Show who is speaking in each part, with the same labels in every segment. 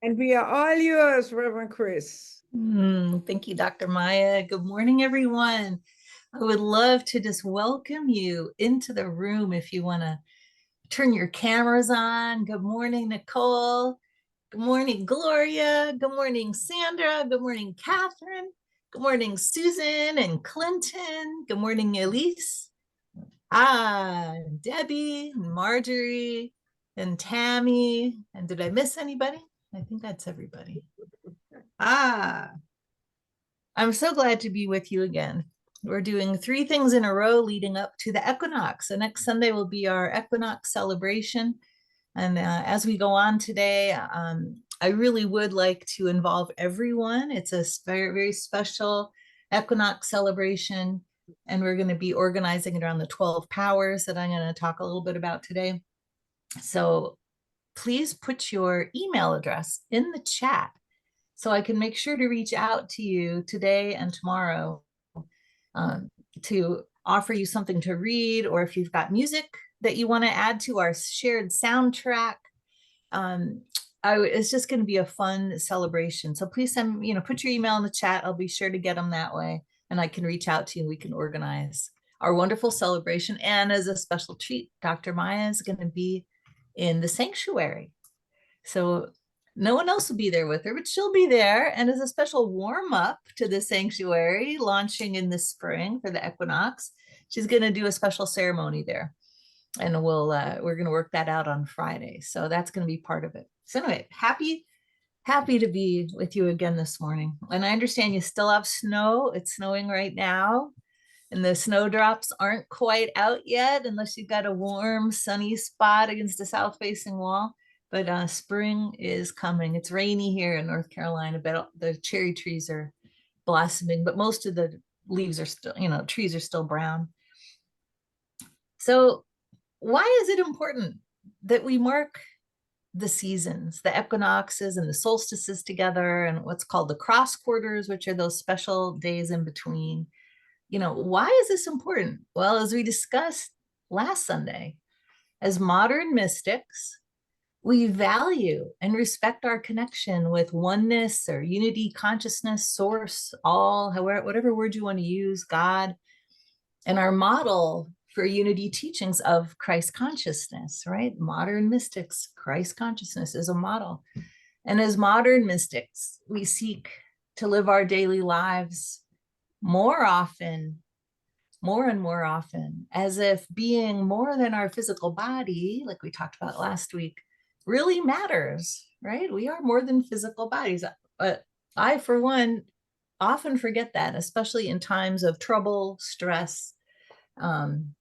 Speaker 1: And we are all yours, Reverend Chris.
Speaker 2: Thank you, Dr. Maya. Good morning, everyone. I would love to just welcome you into the room if you want to turn your cameras on. Good morning, Nicole. Good morning, Gloria. Good morning, Sandra. Good morning, Catherine. Good morning, Susan and Clinton. Good morning, Elise. Debbie, Marjorie, and Tammy. And did I miss anybody? I think that's everybody. Ah, I'm so glad to be with you again. We're doing 3 things in a row leading up to the equinox. So next Sunday will be our equinox celebration. And as we go on today, I really would like to involve everyone. It's a very, very special equinox celebration. And we're going to be organizing it around the 12 powers that I'm going to talk a little bit about today. So please put your email address in the chat so I can make sure to reach out to you today and tomorrow um, to offer you something to read, or if you've got music that you want to add to our shared soundtrack. Um, it's just going to be a fun celebration. So please send, put your email in the chat. I'll be sure to get them that way. And I can reach out to you and we can organize our wonderful celebration. And as a special treat, Dr. Maya is going to be in the sanctuary. So no one else will be there with her, but she'll be there. And as a special warm up to the sanctuary launching in the spring for the equinox, she's going to do a special ceremony there. And we're going to work that out on Friday. So that's going to be part of it. So anyway, happy to be with you again this morning. And I understand you still have snow. It's snowing right now. And the snowdrops aren't quite out yet, unless you've got a warm, sunny spot against a south facing wall. But spring is coming. It's rainy here in North Carolina, but the cherry trees are blossoming, but most of the leaves are still, trees are still brown. So, why is it important that we mark the seasons, the equinoxes and the solstices together, and what's called the cross quarters, which are those special days in between? Why is this important? Well, as we discussed last Sunday, as modern mystics, we value and respect our connection with oneness or unity, consciousness, source, all, however, whatever word you want to use, God, and our model for unity teachings of Christ consciousness, right? Modern mystics, Christ consciousness is a model. And as modern mystics, we seek to live our daily lives more often, more and more often, as if being more than our physical body, like we talked about last week, really matters, right? We are more than physical bodies. But I, for one, often forget that, especially in times of trouble, stress, um,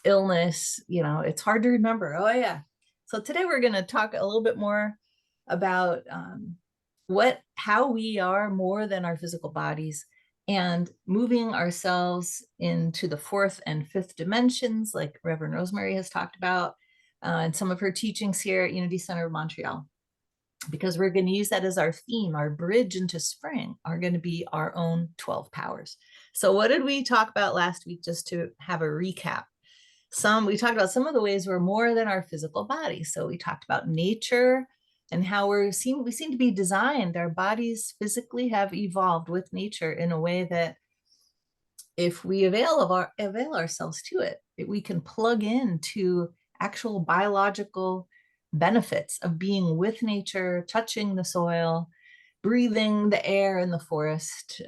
Speaker 2: illness. It's hard to remember. Oh, yeah. So today we're going to talk a little bit more about how we are more than our physical bodies and moving ourselves into the 4th and 5th dimensions, like Reverend Rosemary has talked about in some of her teachings here at Unity Center of Montreal, because we're going to use that as our theme. Our bridge into spring are going to be our own 12 powers. So what did we talk about last week, just to have a recap? We talked about some of the ways we're more than our physical body. So we talked about nature and how we seem to be designed. Our bodies physically have evolved with nature in a way that if we avail ourselves to it, we can plug into actual biological benefits of being with nature, touching the soil, breathing the air in the forest.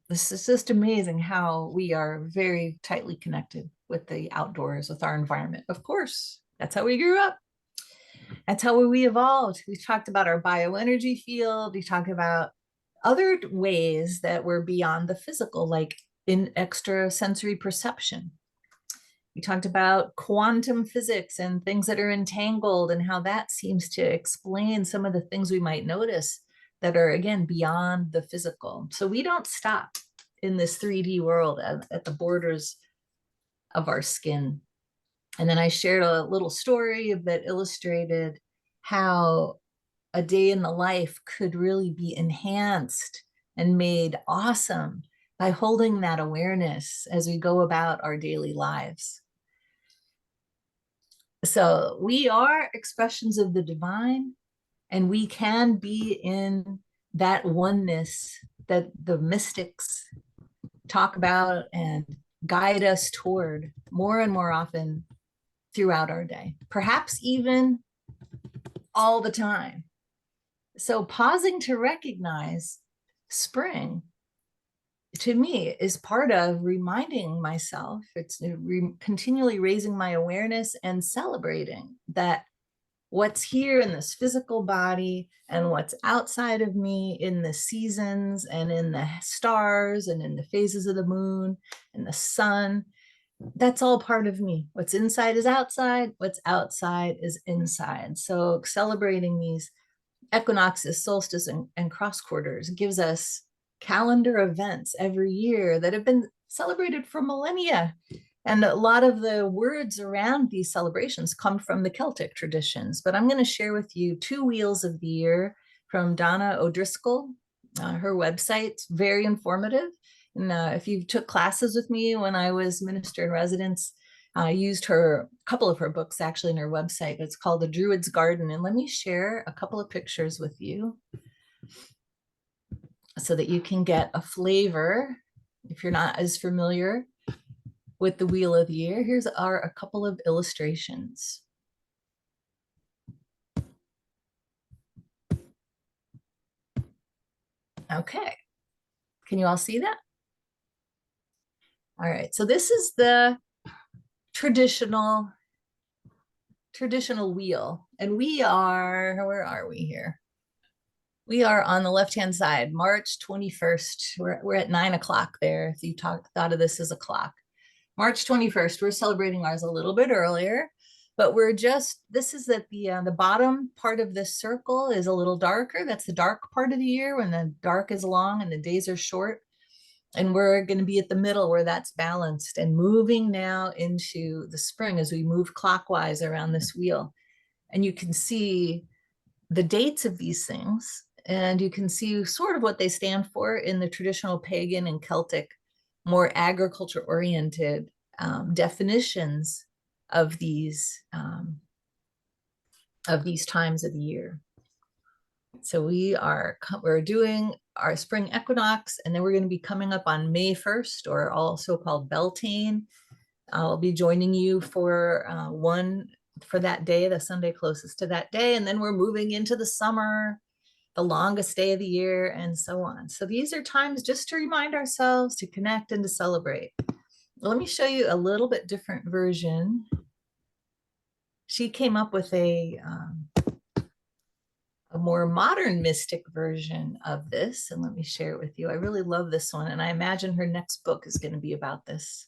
Speaker 2: This is just amazing how we are very tightly connected with the outdoors, with our environment. Of course, that's how we grew up. That's how we evolved. We talked about our bioenergy field. We talked about other ways that we're beyond the physical, like in extrasensory perception. We talked about quantum physics and things that are entangled and how that seems to explain some of the things we might notice that are, again, beyond the physical. So we don't stop in this 3D world at the borders of our skin. And then I shared a little story that illustrated how a day in the life could really be enhanced and made awesome by holding that awareness as we go about our daily lives. So we are expressions of the divine, And we can be in that oneness that the mystics talk about and guide us toward more and more often throughout our day, perhaps even all the time. So pausing to recognize spring to me is part of reminding myself, it's continually raising my awareness and celebrating that what's here in this physical body and what's outside of me in the seasons and in the stars and in the phases of the moon and the sun, that's all part of me. What's inside is outside, what's outside is inside. So celebrating these equinoxes, solstice, and cross quarters gives us calendar events every year that have been celebrated for millennia. And a lot of the words around these celebrations come from the Celtic traditions. But I'm going to share with you 2 wheels of the year from Donna O'Driscoll. Her website's very informative. And if you took classes with me when I was minister in residence, I used a couple of her books actually in her website. It's called The Druid's Garden. And let me share a couple of pictures with you so that you can get a flavor if you're not as familiar with the Wheel of the Year. Here's a couple of illustrations. Okay, can you all see that? All right, so this is the traditional wheel, and we are, where are we here? We are on the left-hand side, March 21st. We're at 9 o'clock there, if you thought of this as a clock. March 21st, we're celebrating ours a little bit earlier, but this is at the bottom part of this circle is a little darker. That's the dark part of the year when the dark is long and the days are short. And we're going to be at the middle where that's balanced and moving now into the spring as we move clockwise around this wheel. And you can see the dates of these things, and you can see sort of what they stand for in the traditional pagan and Celtic, more agriculture oriented definitions of these times of the year. So we're doing our spring equinox, and then we're going to be coming up on May 1st, or also called Beltane. I'll be joining you for that day, the Sunday closest to that day, and then we're moving into the summer, the longest day of the year, and so on. So these are times just to remind ourselves to connect and to celebrate. Let me show you a little bit different version. She came up with a more modern mystic version of this, and let me share it with you. I really love this one, and I imagine her next book is going to be about this.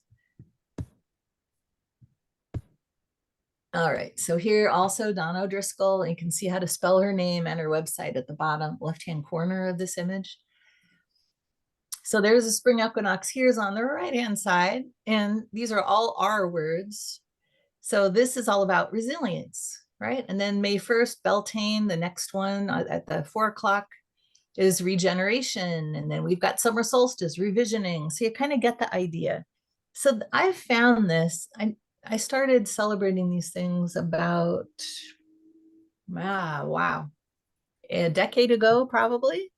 Speaker 2: All right, so here also Donna O'Driscoll, and you can see how to spell her name and her website at the bottom left-hand corner of this image. So there's a spring equinox. Here's on the right-hand side, and these are all our words. So this is all about resilience, right? And then May 1st, Beltane, the next one at the 4 o'clock is regeneration. And then we've got summer solstice, revisioning. So you kind of get the idea. So I've found this, I started celebrating these things about, a decade ago, probably.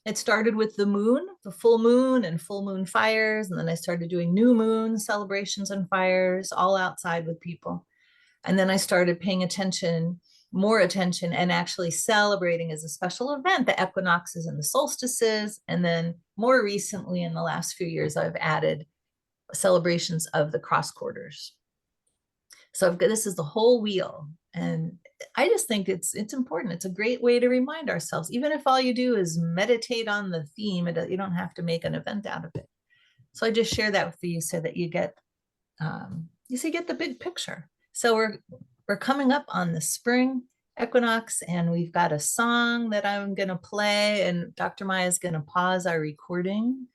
Speaker 2: It started with the moon, the full moon and full moon fires. And then I started doing new moon celebrations and fires all outside with people. And then I started paying more attention, and actually celebrating as a special event, the equinoxes and the solstices. And then more recently, in the last few years, I've added celebrations of the cross quarters. So this is the whole wheel. And I just think it's important. It's a great way to remind ourselves, even if all you do is meditate on the theme, you don't have to make an event out of it. So I just share that with you so that you get the big picture. So we're coming up on the spring equinox, and we've got a song that I'm going to play, and Dr. Maya is going to pause our recording.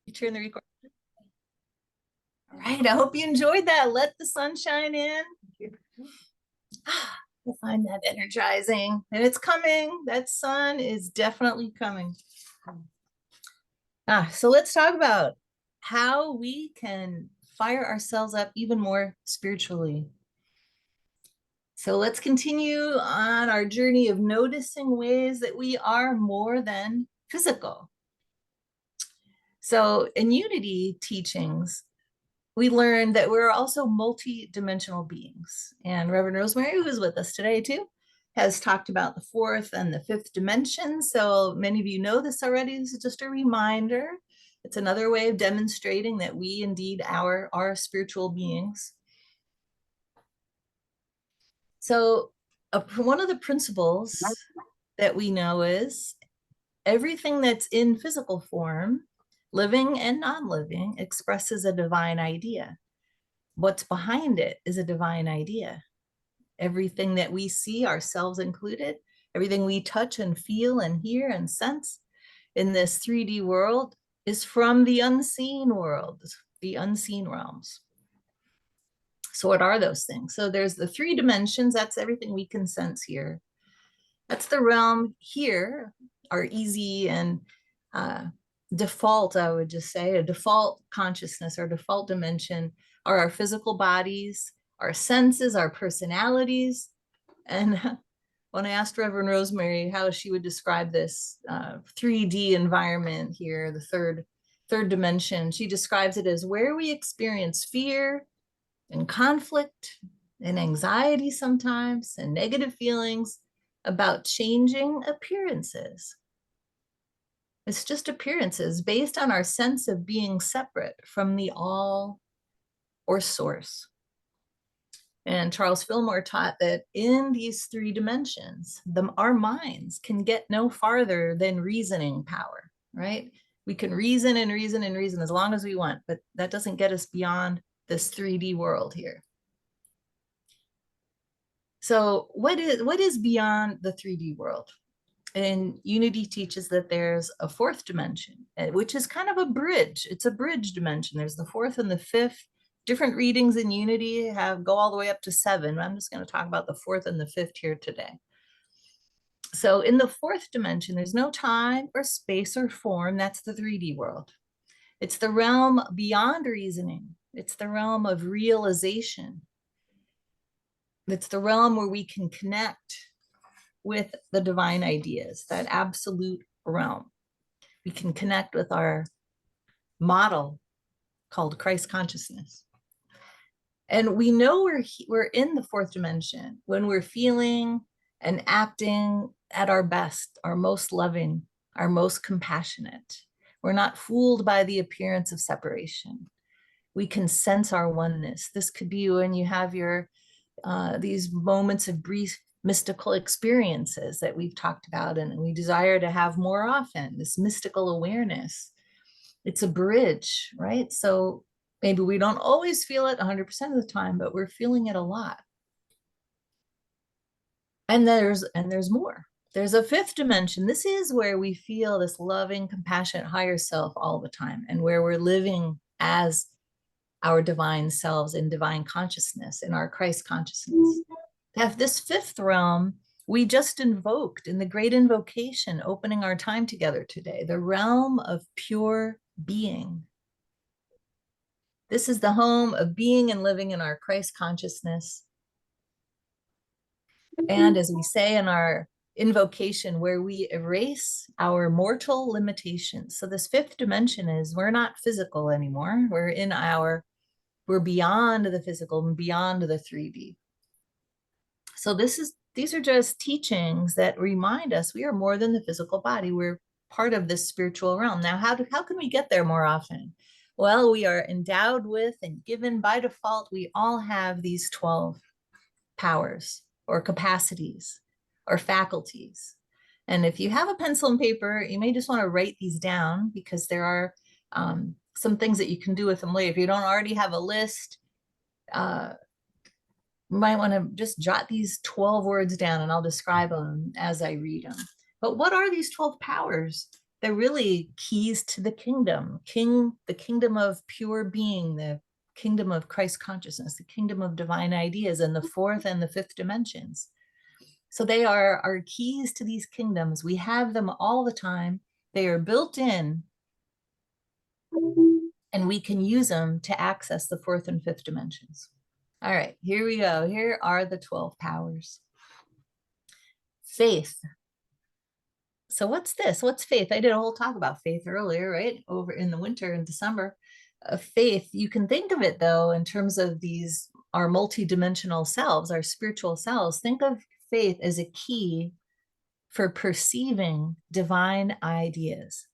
Speaker 2: You turn the recording. All right, I hope you enjoyed that. Let the sunshine in. I find that energizing, and it's coming. That sun is definitely coming. So let's talk about how we can fire ourselves up even more spiritually. So let's continue on our journey of noticing ways that we are more than physical. So in Unity Teachings, we learned that we're also multi-dimensional beings. And Reverend Rosemary, who is with us today too, has talked about the fourth and the fifth dimension. So many of you know this already. This is just a reminder. It's another way of demonstrating that we indeed are spiritual beings. So one of the principles that we know is everything that's in physical form, living and non-living, expresses a divine idea. What's behind it is a divine idea. Everything that we see, ourselves included, everything we touch and feel and hear and sense in this 3D world is from the unseen world, the unseen realms. So what are those things? So there's the 3 dimensions. That's everything we can sense here. That's the realm here, our easy and default, I would just say, a default consciousness or default dimension are our physical bodies, our senses, our personalities. And when I asked Reverend Rosemary how she would describe this 3D environment here, the third dimension, she describes it as where we experience fear and conflict and anxiety sometimes and negative feelings about changing appearances. It's just appearances based on our sense of being separate from the all or source. And Charles Fillmore taught that in these 3 dimensions, our minds can get no farther than reasoning power, right? We can reason and reason and reason as long as we want, but that doesn't get us beyond this 3D world here. So what is beyond the 3D world? And Unity teaches that there's a 4th dimension, which is kind of a bridge. It's a bridge dimension. There's the 4th and the 5th. Different readings in Unity go all the way up to 7. I'm just going to talk about the 4th and the 5th here today. So in the 4th dimension, there's no time or space or form. That's the 3D world. It's the realm beyond reasoning. It's the realm of realization. It's the realm where we can connect with the divine ideas, that absolute realm. We can connect with our model called Christ consciousness. And we know we're in the 4th dimension when we're feeling and acting at our best, our most loving, our most compassionate. We're not fooled by the appearance of separation. We can sense our oneness. This could be when you have these moments of brief mystical experiences that we've talked about and we desire to have more often, this mystical awareness. It's a bridge, right? So maybe we don't always feel it 100% of the time, but we're feeling it a lot. And there's more. There's a 5th dimension. This is where we feel this loving, compassionate higher self all the time, and where we're living as our divine selves in divine consciousness, in our Christ consciousness. To have this 5th realm, we just invoked in the great invocation, opening our time together today, the realm of pure being. This is the home of being and living in our Christ consciousness. And as we say in our invocation, where we erase our mortal limitations. So this 5th dimension is we're not physical anymore. We're beyond the physical and beyond the 3D. So these are just teachings that remind us we are more than the physical body. We're part of this spiritual realm. Now, how can we get there more often? Well, we are endowed with and given by default, we all have these 12 powers or capacities or faculties. And if you have a pencil and paper, you may just want to write these down because there are some things that you can do with them later. If you don't already have a list, you might want to just jot these 12 words down and I'll describe them as I read them. But what are these 12 powers? They're really keys to the kingdom, the kingdom of pure being, the kingdom of Christ consciousness, the kingdom of divine ideas in the 4th and the 5th dimensions. So they are our keys to these kingdoms. We have them all the time. They are built in and we can use them to access the 4th and 5th dimensions. All right, here we go. Here are the 12 powers. Faith. So what's this? What's faith? I did a whole talk about faith earlier, right? Over in the winter in December. Faith, you can think of it though, in terms of these, our multidimensional selves, our spiritual selves. Think of faith as a key for perceiving divine ideas.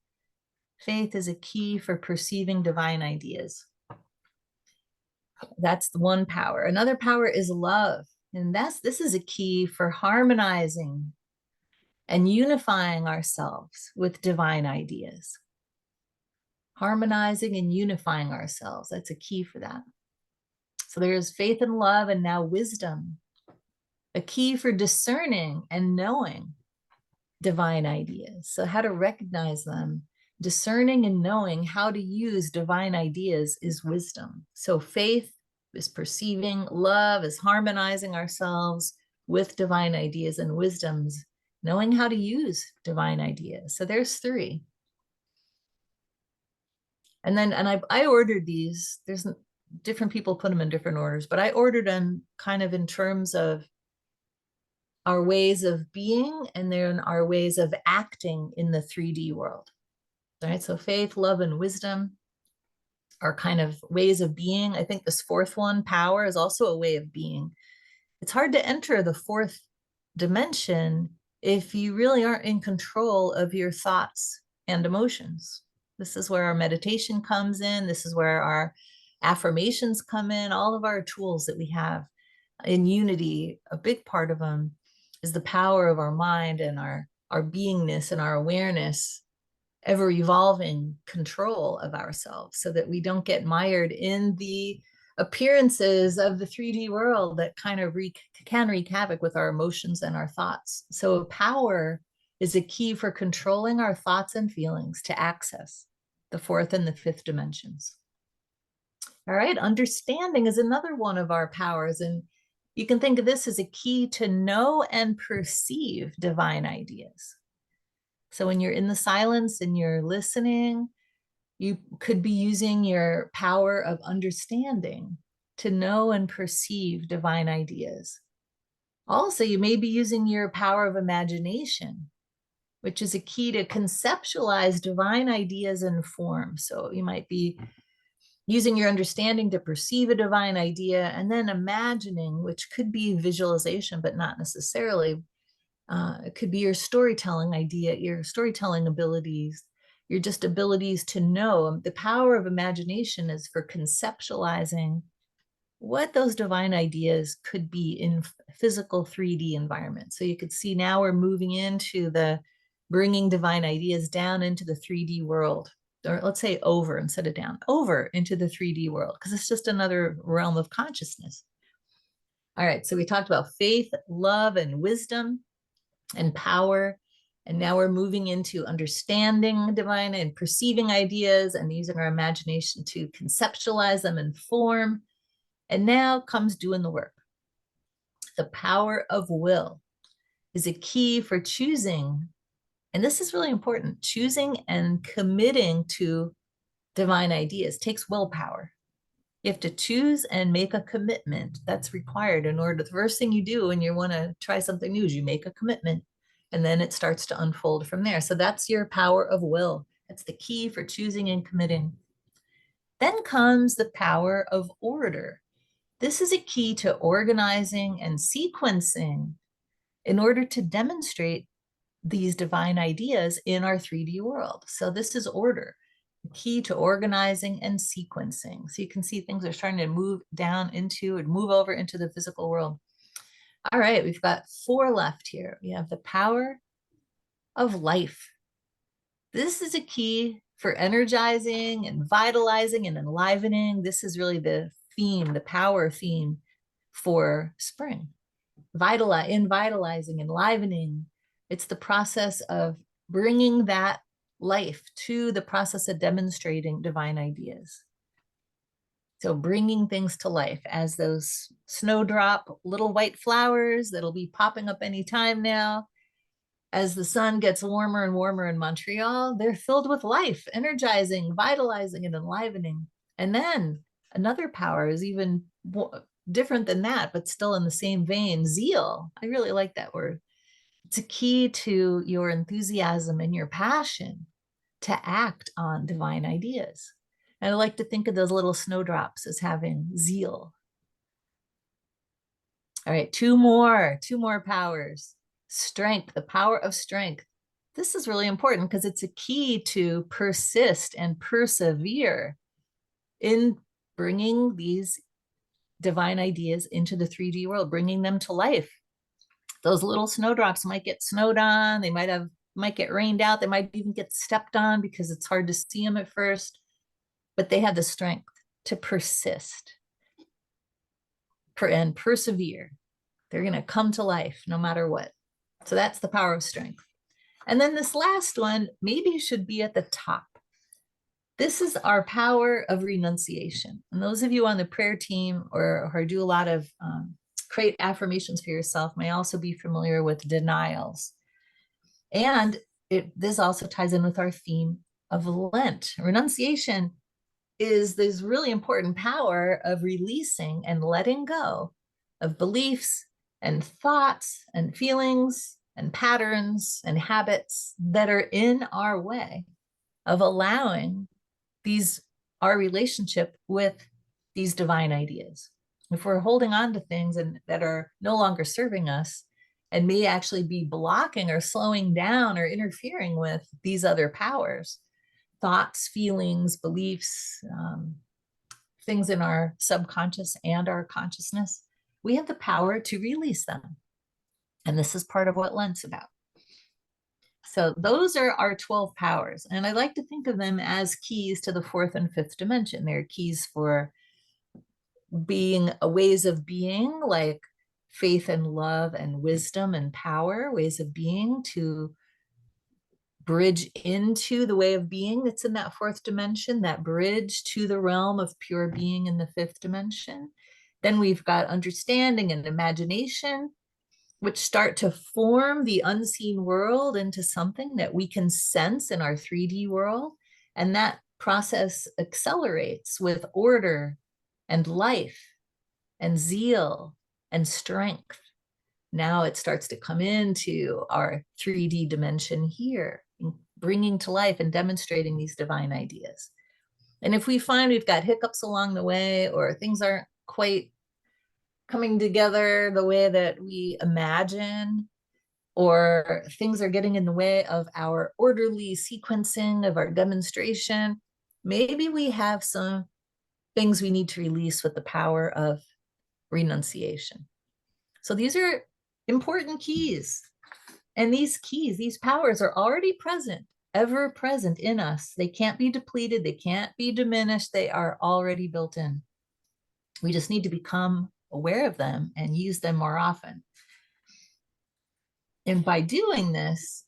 Speaker 2: Faith is a key for perceiving divine ideas. That's the one power. Another power is love. And this is a key for harmonizing and unifying ourselves with divine ideas. Harmonizing and unifying ourselves. That's a key for that. So there's faith and love, and now wisdom, a key for discerning and knowing divine ideas. So how to recognize them, discerning and knowing how to use divine ideas is wisdom. So faith is perceiving, love is harmonizing ourselves with divine ideas, and wisdom's knowing how to use divine ideas. So there's three. And then, I ordered these, there's different people put them in different orders, but I ordered them kind of in terms of our ways of being and then our ways of acting in the 3D world. All right, so faith, love, and wisdom are kind of ways of being. I think this fourth one, power, is also a way of being. It's hard to enter the fourth dimension if you really aren't in control of your thoughts and emotions. This is where our meditation comes in. This is where our affirmations come in, all of our tools that we have in unity. A big part of them is the power of our mind and our beingness and our awareness, ever evolving control of ourselves, so that we don't get mired in the appearances of the 3D world that kind of can wreak havoc with our emotions and our thoughts. So power is a key for controlling our thoughts and feelings to access the fourth and the fifth dimensions. All right, understanding is another one of our powers, and you can think of this as a key to know and perceive divine ideas. So when you're in the silence and you're listening, you could be using your power of understanding to know and perceive divine ideas. Also, you may be using your power of imagination, which is a key to conceptualize divine ideas and form. So you might be using your understanding to perceive a divine idea, and then imagining, which could be visualization, but not necessarily. It could be your storytelling idea, your storytelling abilities, your just abilities to know. The power of imagination is for conceptualizing what those divine ideas could be in physical 3D environments. So you could see now we're moving into the bringing divine ideas down into the 3D world, or let's say over instead of down, over into the 3D world, because it's just another realm of consciousness. All right, so we talked about faith, love, and wisdom and power. And now we're moving into understanding divine and perceiving ideas and using our imagination to conceptualize them and form. And now comes doing the work. The power of will is a key for choosing, and this is really important, choosing and committing to divine ideas takes willpower. You have to choose and make a commitment. That's required in order. The first thing you do when you want to try something new is you make a commitment, and then it starts to unfold from there. So that's your power of will. That's the key for choosing and committing. Then comes the power of order. This is a key to organizing and sequencing in order to demonstrate these divine ideas in our 3D world. So this is order, key to organizing and sequencing. So you can see things are starting to move down into and move over into the physical world. All right, we've got 4 left here. We have the power of life. This is a key for energizing and vitalizing and enlivening. This is really the theme, the power theme for spring. Vitalizing, enlivening. It's the process of bringing that life to the process of demonstrating divine ideas. So bringing things to life as those snowdrop little white flowers that'll be popping up anytime now. As the sun gets warmer and warmer in Montreal, they're filled with life, energizing, vitalizing, and enlivening. And then another power is even different than that, but still in the same vein, zeal. I really like that word. It's a key to your enthusiasm and your passion to act on divine ideas. And I like to think of those little snowdrops as having zeal. All right, two more powers. Strength, the power of strength. This is really important because it's a key to persist and persevere in bringing these divine ideas into the 3D world, bringing them to life. Those little snowdrops might get snowed on, they might get rained out, they might even get stepped on because it's hard to see them at first, but they have the strength to persist and persevere. They're going to come to life no matter what. So that's the power of strength. And then this last one maybe should be at the top. This is our power of renunciation. And those of you on the prayer team or do a lot of create affirmations for yourself may also be familiar with denials. And this also ties in with our theme of Lent. Renunciation is this really important power of releasing and letting go of beliefs and thoughts and feelings and patterns and habits that are in our way of allowing our relationship with these divine ideas. If we're holding on to things that are no longer serving us and may actually be blocking or slowing down or interfering with these other powers, thoughts, feelings, beliefs, things in our subconscious and our consciousness, we have the power to release them. And this is part of what Lent's about. So those are our 12 powers. And I like to think of them as keys to the fourth and fifth dimension. They're keys for being ways of being, like faith and love and wisdom and power, ways of being to bridge into the way of being that's in that fourth dimension, that bridge to the realm of pure being in the fifth dimension. Then we've got understanding and imagination, which start to form the unseen world into something that we can sense in our 3D world. And that process accelerates with order and life and zeal and strength. Now it starts to come into our 3D dimension here, bringing to life and demonstrating these divine ideas. And if we find we've got hiccups along the way or things aren't quite coming together the way that we imagine, or things are getting in the way of our orderly sequencing of our demonstration, maybe we have some things we need to release with the power of renunciation. So these are important keys. And these keys, these powers are already present, ever present in us. They can't be depleted. They can't be diminished. They are already built in. We just need to become aware of them and use them more often. And by doing this,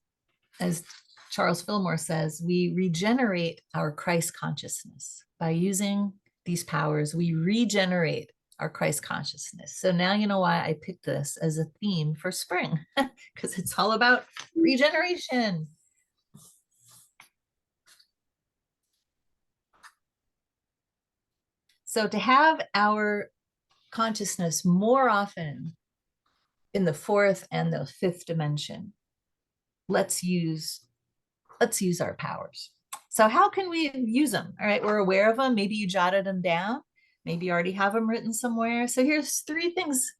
Speaker 2: as Charles Fillmore says, we regenerate our Christ consciousness. By using these powers, we regenerate our Christ consciousness. So now you know why I picked this as a theme for spring, because it's all about regeneration. So to have our consciousness more often in the fourth and the fifth dimension, let's use our powers. So how can we use them? All right, we're aware of them. Maybe you jotted them down. Maybe you already have them written somewhere. So here's 3 things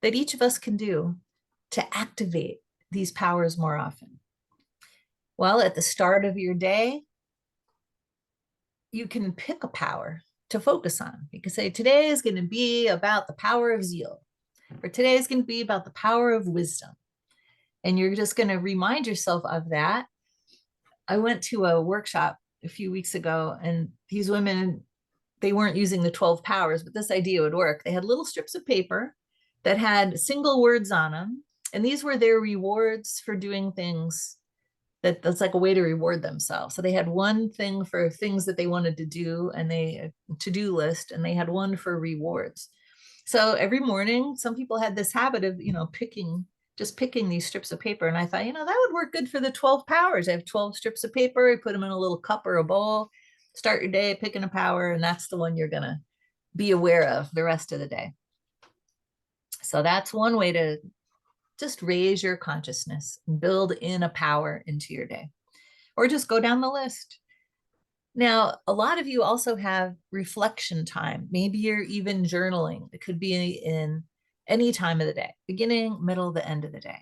Speaker 2: that each of us can do to activate these powers more often. Well, at the start of your day, you can pick a power to focus on. You can say, today is going to be about the power of zeal, or today is going to be about the power of wisdom. And you're just going to remind yourself of that. I went to a workshop a few weeks ago, and these women, they weren't using the 12 powers, but this idea would work. They had little strips of paper that had single words on them, and these were their rewards for doing things that's like a way to reward themselves. So they had one thing for things that they wanted to do, and a to-do list, and they had one for rewards. So every morning, some people had this habit of, picking these strips of paper. And I thought, that would work good for the 12 powers. I have 12 strips of paper. I put them in a little cup or a bowl, start your day picking a power, and that's the one you're going to be aware of the rest of the day. So that's one way to just raise your consciousness and build in a power into your day, or just go down the list. Now, a lot of you also have reflection time. Maybe you're even journaling. It could be in any time of the day, beginning, middle, the end of the day.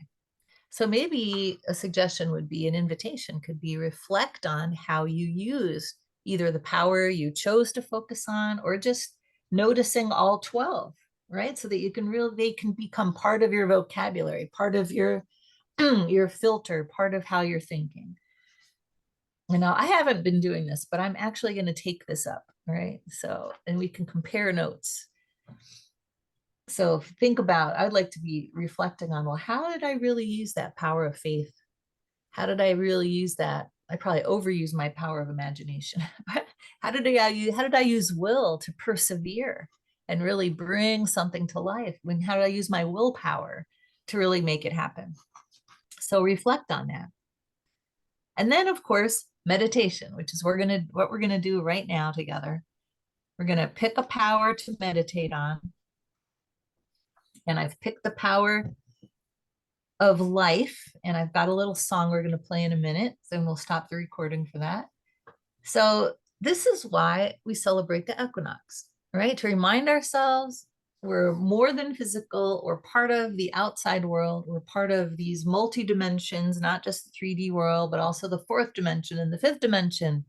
Speaker 2: So maybe a suggestion would be, an invitation could be, reflect on how you use either the power you chose to focus on, or just noticing all 12, right? So that you can really, they can become part of your vocabulary, part of your your filter, part of how you're thinking. You know, I haven't been doing this, but I'm actually going to take this up, right? So, and we can compare notes. So think about, I'd like to be reflecting on, well, how did I really use that power of faith? How did I really use that? I probably overused my power of imagination. How did I use will to persevere and really bring something to life? How did I use my willpower to really make it happen? So reflect on that. And then, of course, meditation, which is what we're gonna do right now together. We're gonna pick a power to meditate on. And I've picked the power of life, and I've got a little song we're gonna play in a minute, then we'll stop the recording for that. So this is why we celebrate the equinox, right? To remind ourselves we're more than physical, we're part of the outside world, we're part of these multi dimensions, not just the 3D world, but also the fourth dimension and the fifth dimension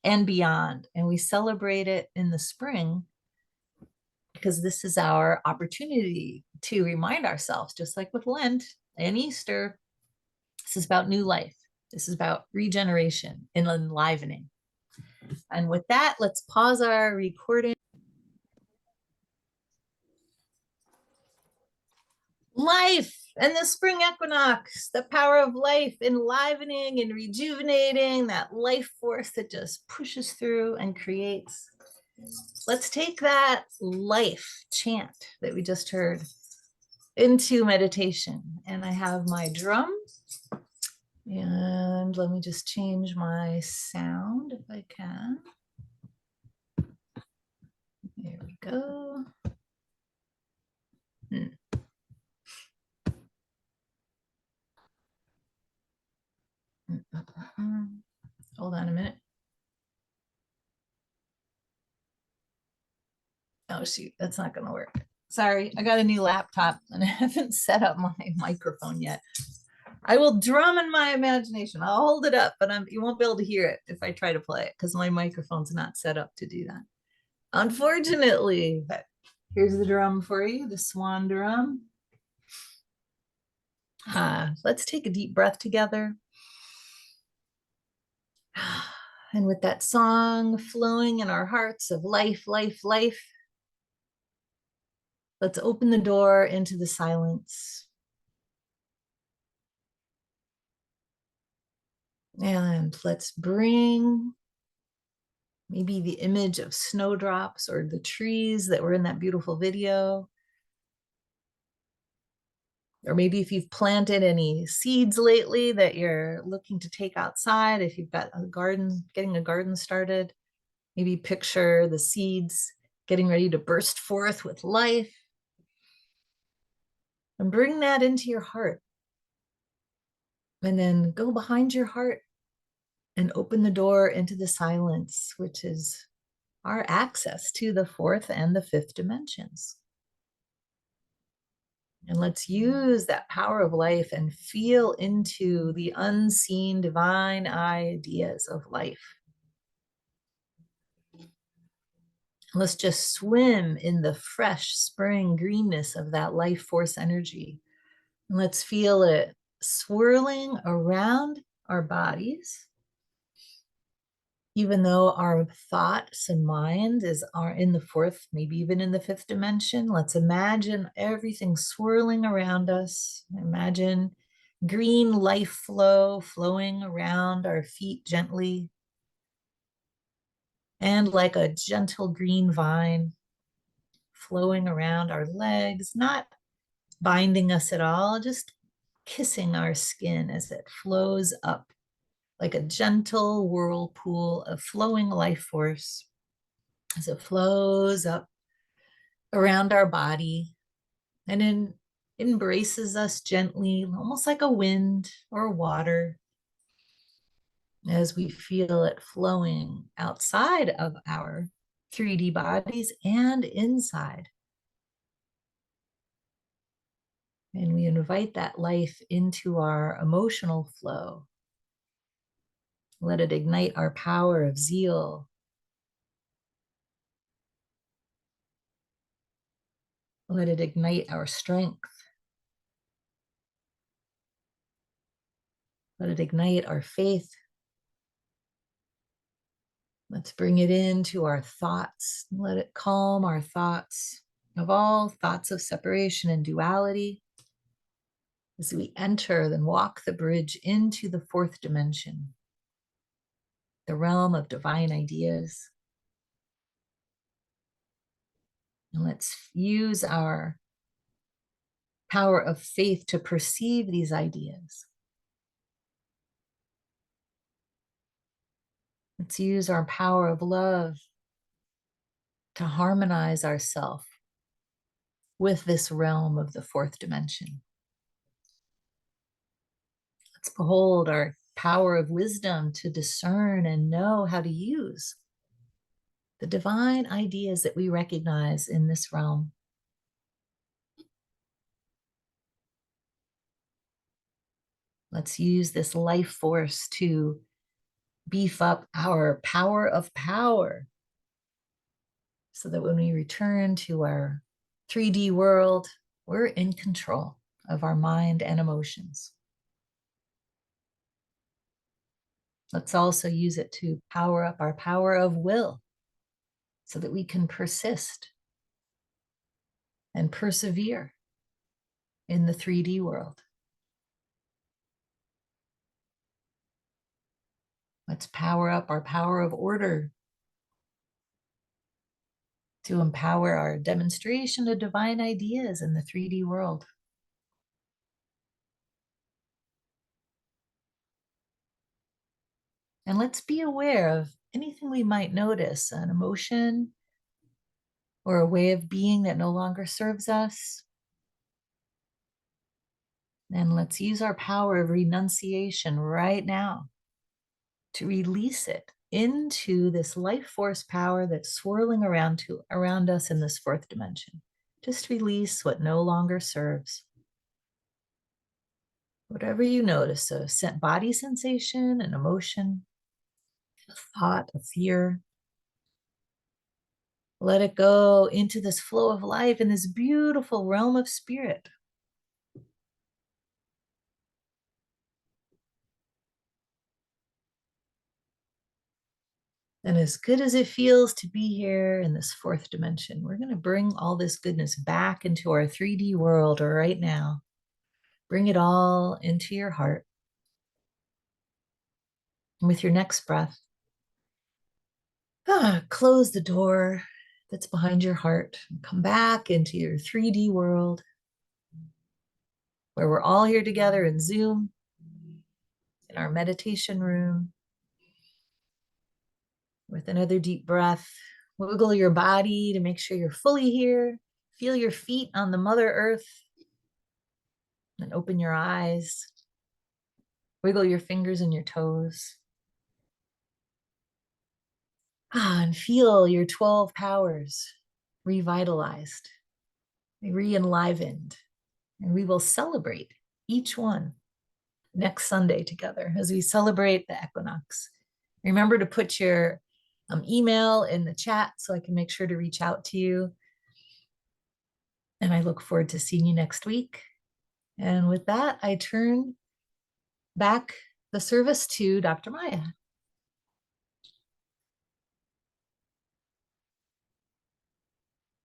Speaker 2: and beyond. And we celebrate it in the spring because this is our opportunity to remind ourselves, just like with Lent and Easter, this is about new life. This is about regeneration and enlivening. And with that, let's pause our recording. Life and the spring equinox, the power of life, enlivening and rejuvenating, that life force that just pushes through and creates. Let's take that life chant that we just heard into meditation. And I have my drum. And let me just change my sound if I can. There we go. Hold on a minute. Oh, shoot, that's not going to work. Sorry, I got a new laptop and I haven't set up my microphone yet. I will drum in my imagination. I'll hold it up, but you won't be able to hear it if I try to play it because my microphone's not set up to do that. Unfortunately, but here's the drum for you, the swan drum. Let's take a deep breath together. And with that song flowing in our hearts of life, life, life, let's open the door into the silence. And let's bring maybe the image of snowdrops or the trees that were in that beautiful video. Or maybe if you've planted any seeds lately that you're looking to take outside, if you've got a garden, getting a garden started, maybe picture the seeds getting ready to burst forth with life. And bring that into your heart. And then go behind your heart and open the door into the silence, which is our access to the fourth and the fifth dimensions. And let's use that power of life and feel into the unseen divine ideas of life. Let's just swim in the fresh spring greenness of that life force energy. And let's feel it swirling around our bodies. Even though our thoughts and mind are in the fourth, maybe even in the fifth dimension, let's imagine everything swirling around us. Imagine green life flow flowing around our feet gently. And like a gentle green vine flowing around our legs, not binding us at all, just kissing our skin as it flows up like a gentle whirlpool of flowing life force as it flows up around our body, and embraces us gently, almost like a wind or water, as we feel it flowing outside of our 3D bodies and inside. And we invite that life into our emotional flow. Let it ignite our power of zeal. Let it ignite our strength. Let it ignite our faith. Let's bring it into our thoughts. Let it calm our thoughts of all thoughts of separation and duality as we enter, then walk the bridge into the fourth dimension, the realm of divine ideas. And let's use our power of faith to perceive these ideas. Let's use our power of love to harmonize ourselves with this realm of the fourth dimension. Let's behold our power of wisdom to discern and know how to use the divine ideas that we recognize in this realm. Let's use this life force to beef up our power of power so that when we return to our 3D world, we're in control of our mind and emotions. Let's also use it to power up our power of will so that we can persist and persevere in the 3D world. Let's power up our power of order to empower our demonstration of divine ideas in the 3D world. And let's be aware of anything we might notice, an emotion or a way of being that no longer serves us. And let's use our power of renunciation right now to release it into this life force power that's swirling around us in this fourth dimension. Just release what no longer serves. Whatever you notice, a body sensation, an emotion, a thought, a fear, let it go into this flow of life in this beautiful realm of spirit. And as good as it feels to be here in this fourth dimension, we're going to bring all this goodness back into our 3D world right now. Bring it all into your heart. And with your next breath, close the door that's behind your heart and come back into your 3D world where we're all here together in Zoom, in our meditation room. With another deep breath, wiggle your body to make sure you're fully here. Feel your feet on the Mother Earth. And open your eyes. Wiggle your fingers and your toes. And feel your 12 powers revitalized, re-enlivened. And we will celebrate each one next Sunday together as we celebrate the equinox. Remember to put your email in the chat so I can make sure to reach out to you. And I look forward to seeing you next week. And with that, I turn back the service to Dr. Maya.